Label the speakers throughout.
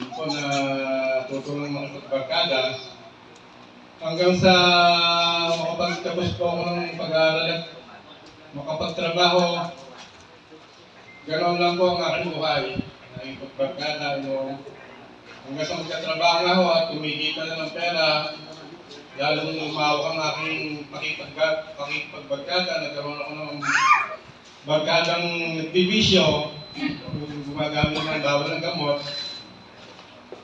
Speaker 1: Hindi po na tutulong makipagbarkada hanggang sa makapagtapos po ako ng pag-aaral at makapagtrabaho. Ganoon lang po ang aking buhay. Nakipagbarkada hanggang sa magkatrabaho na ako at kumikita na ng pera. Lalong umawak ang aking pakipagbarkada. Nagkaroon ako ng barkadang nagbibisyo, gumagamit ng bawal ng gamot.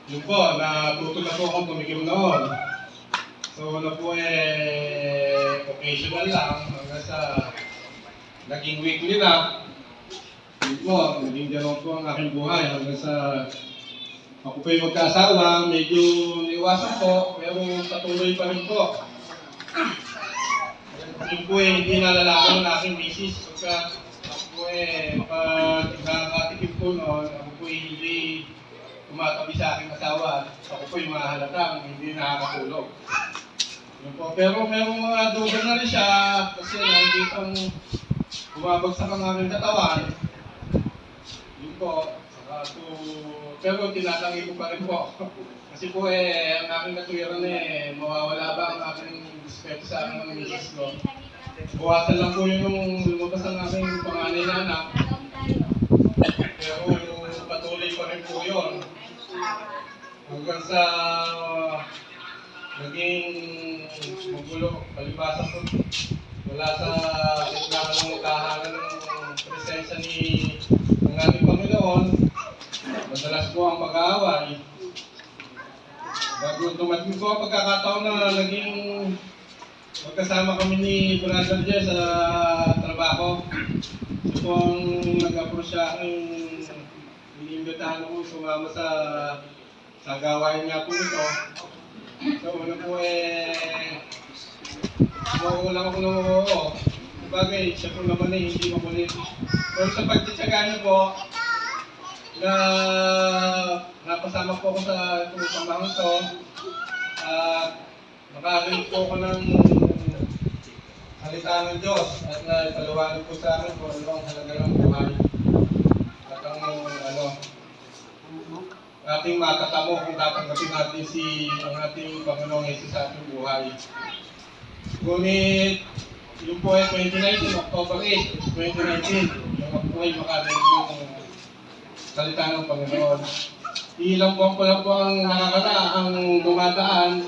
Speaker 1: Yun po, natuto na po akong tumigil noon. So, po occasional lang hanggang sa naging weekly na. Yun po, naging ganoon po ang aking buhay hanggang sa ako po yung magkasawa, medyo iwasan po, pero patuloy pa rin po. Yun po hindi nalalaman ng aking misis. Pagka ako po pag nakakatipid po noon, ako po hindi tumatabi sa aking asawa. Ako po yung mahalatang, hindi nakakatulog. Yun po. Pero merong mga duda na rin siya kasi nandito bumabagsak ang aking katawan. Yun po. Pero tinatangi ko pa rin po. Kasi po ang aking katwiran mawawala ba ang aking respeto sa aking misis ko. Buwasan lang po yun yung lumabas ang aking panganay na anak. Pero patuloy pa rin po yun. Hanggang sa naging magulo, palibasa po. Wala sa siklahan ng tahanan ng presensya ng ating Panginoon. Madalas po ang pag-aaway. Bago dumating po ang pagkakataon na naging magkasama kami ni Brother Jess sa trabaho. So po ang nag-approach siya aking iniimbitahan ko sumama sa gawain niya po ito. So ano po mauulang ako ng oo. Bagay, siya po naman hindi makulit. Pero sa pagtsatsaga niyo po, na napasama po ako sa itong samahan to at nakarinig po ako ng salita ng Diyos at naipaliwanag po sa akin kung ano ang halaga ng buhay at ang ating matatamo kung tatanggapin natin ang ating Panginoong Jesus sa ating buhay. Ngunit yung po 2019, October 8, 2019, yung ako po ay makarinig ng salita ng Panginoon. Ilang buwan po lang po ang dumadaan,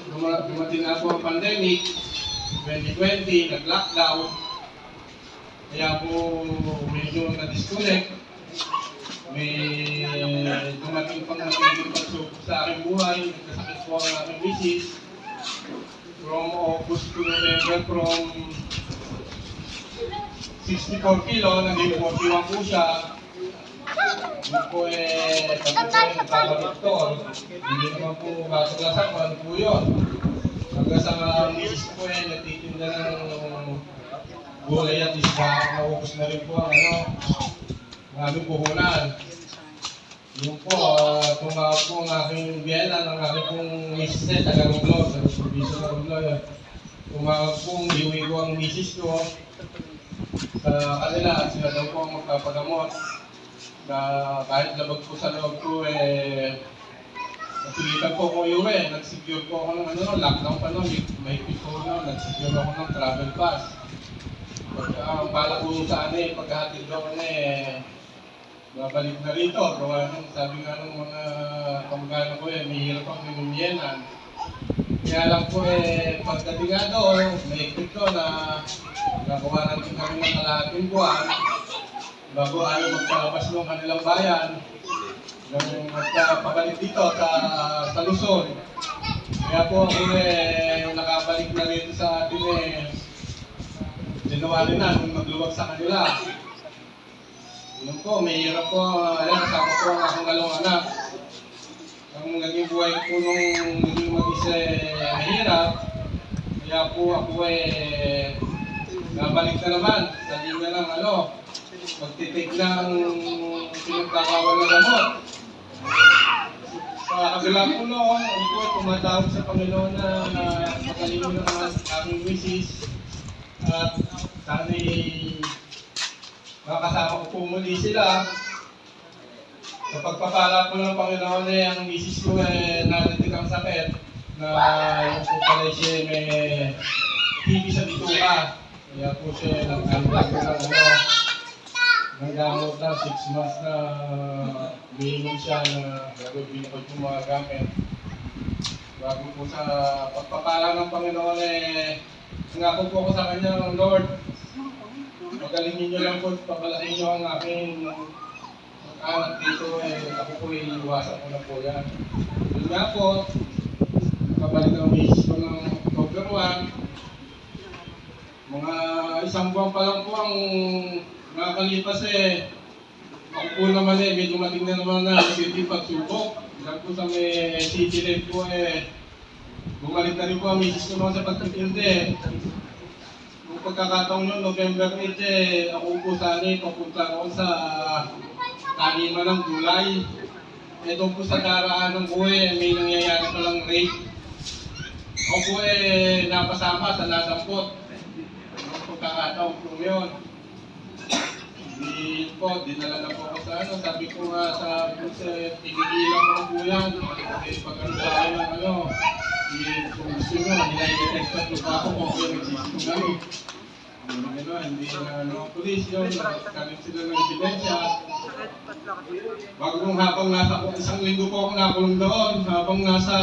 Speaker 1: dumating na po ang pandemic, 2020, nag-lockdown. Kaya po medyo na-disconnect. May dumating pang natigil pagsubok sa aking buhay, nagkasakit po ang aking misis. From August to November, from 64 kilo, naging 41 po siya. Yun po nagkakadoktor. Hindi naman po matulasan po yun. Hanggang sa misis po nagtitinda ng gulay at isda. Naubos na rin po ang aming puhunan. Yun po, tumawag po ang aking biyena ng aking pong misis taga Romblon, sa probinsya ng Romblon. Tumawag po, iuwi ko ang misis ko sa kanila at sila daw po ang magpapagamot. Na kahit labag po sa loob ko napilitan po ko iuwi. Nag-secure po ako ng lockdown pa noon, mahigpit po na, nag-secure ako ng travel pass. Ang bala po saan pagkahatid ko babalik na rito. Sabi nga ng mga kamagana ko may hirap ang minumyenan. Kaya lang po pagdating nga doon, mahigpit ko na nagawa natin kami ng kalahating buwan bago ayaw magpalabas ng kanilang bayan nang magpabalik dito sa Luzon. Kaya po ako nakabalik na rin sa atin January na nung magluwag sa kanila. Yun po, may hirap po. Kasama po ang aking dalawang anak. Ang naging buhay po nung naging mag-isa mahirap. Kaya po ako nabalik na naman sa linya ng magtitig ng pinagkakawal na gamot. Sa kabila po noon, ako po tumatawag sa Panginoon na matalino ng aming misis at sana'y makakasama ko po muli sila. Sa pagpapala po ng Panginoon ang misis ko narinig ang sakit na yung po pala siya may TV sa bituka. Kaya po siya nag-andag ng gamot na 6 months na umiinom siya na binukod yung mga gamit. Bago po sa pagpapala ng Panginoon nangako po ako sa kanya, Lord, magalingin niyo lang po, papalain niyo ang aking anak dito, ako po iiwasan ko na po yan. Yun nga po, nakabalik ang misis ko ng October 1, mga 1 buwan pa lang po ang nakakalipas ako po naman may dumating na naman na negative pagsubok. Dahil po sa may city life po bumalik na rin po ang misis ko naman sa pagtitindi. Kung pagkakataon nyo, November 8 ako po sana papunta ako sa taniman ng gulay. Ito po sa daraan ng buhay, may nangyayari palang rape. Ako po napasama sa nadampot. Ang pagkakataon po yun. Dinala na po ako sa sabi ko nga sa tinigilan ko na po yan. Pag ano tayo ng kung gusto nyo, nila-detect na po ako kung kaya nagsisito kami. Hindi na police yun, kalit sila ng ebidensya. Habang nasa 1 linggo po ako nakulong doon, habang nasa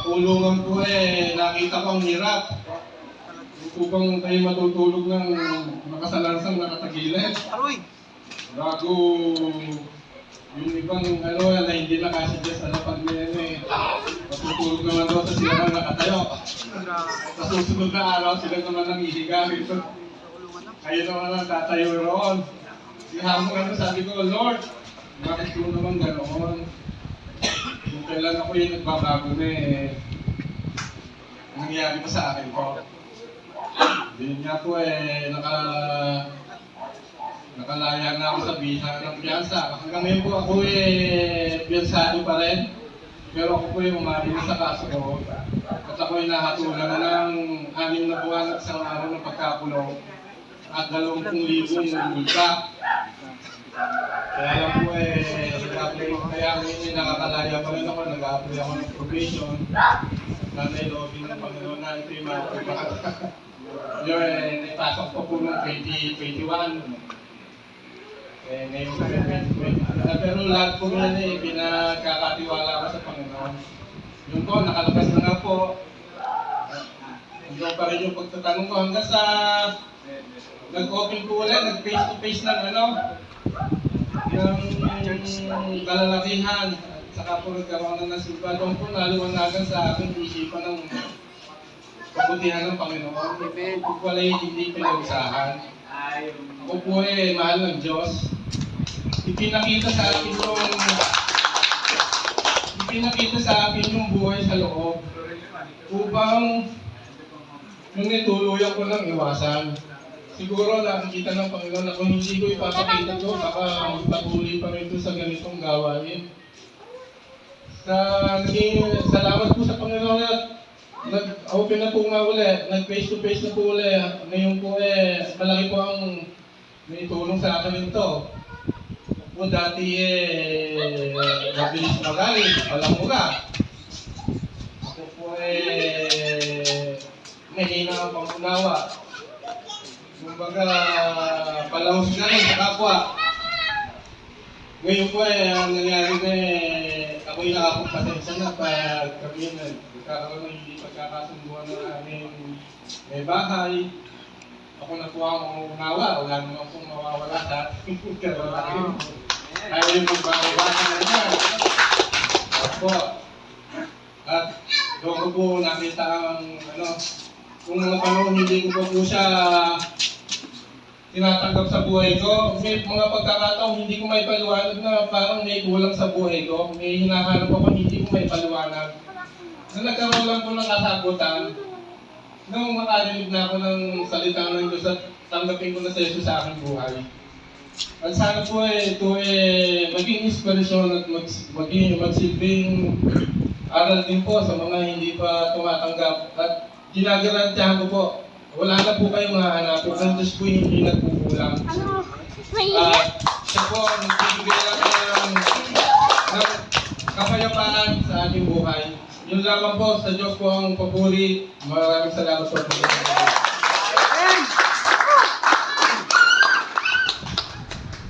Speaker 1: kulungan po nakita ko ang hirap. Upang tayo matutulog ng makasalansang nakatagilid. Bago yung ibang na hindi nakasidya sa lapag nila matutulog naman doon sa sila na nakatayo. Sa susunod na araw sila naman nang ihiga rito. Kayo naman ang tatayo roon. Ihamon nga sabi ko, Lord, bakit ko naman ganoon? Kung kailan ako yung nagbabago nangyayari pa sa akin po. Yun nga po nakalaya na ako sa visa ng piyansa. Hanggang ngayon po ako piyansado pa rin. Pero ako po umari sa kaso ko. At ako nahatulan na ng 6 na buwan at 1 araw ng pagkakulong. At 20,000 yung multa. Kaya lang po kaya ngayon nakakalaya pa rin ako. Nag-a-apply ako ng probation. Nanay lobby ng Panginoon na ito yung mga pagkakataon. Naipasok ko po noong 2021. Ngayon 2020. Pero lahat po yan pinagkakatiwala ko sa Panginoon. Yun po, nakalabas na nga po. Hindi pa rin yung pagtatanong ko hanggang sa nag-open po ulit, nag-face-to-face ng ng kalalakihan. Saka po nagkaroon na ng simba. Doon po naliwanagan sa aking isipan ng kabutihan ng Panginoon. Ito po pala hindi pinag-usahan. Ako po mahal ng Diyos. Ipinakita sa akin yung buhay sa loob. Upang yung nituluyan ko ng iwasan. Siguro nakikita ng Panginoon na kung hindi ko ipapakita to, baka patuloy pa rin ito sa ganitong gawain. Salamat po sa Panginoon at nag-open na po nga ulit, nag-face-to-face na po ulit. Ngayon po malaki po ang naitulong sa akin ito. Kung dati mabilis magalit, walang mura. Ako po mahina ang pangunawa. Kumbaga, palahos na rin sa kapwa. Ngayon po ang nangyari ako'y nakapagpasensya na pag kami nagkakaroon ng hindi pagkakasunduan ng aming may bahay. Ako na po ang unawa, wala naman pong mawawala sa ating karanakin. Ayaw yung magbabawasan na yan. Opo. At doon ko po nakita ang kung mga panahon hindi ko pa po siya tinatanggap sa buhay ko. May mga pagkakataong hindi ko may paliwanag na parang may kulang sa buhay ko. May hinahanap ako hindi ko may paliwanag. Na nagkaroon lang po ng kasagutan. Nung makarinig na ako ng salita ng Diyos at tanggapin ko na sa Jesus sa aking buhay. At sana po ito maging inspirasyon at magsilbing aral din po sa mga hindi pa tumatanggap. At ginagarantiyahan ko po, wala na po kayong mahanapin. Ang Diyos po hindi nagkukulang. Siya po ang nagbibigay lang ng kapayapaan sa ating buhay. Yun lamang po, sa Diyos po ang papuri. Maraming salamat po.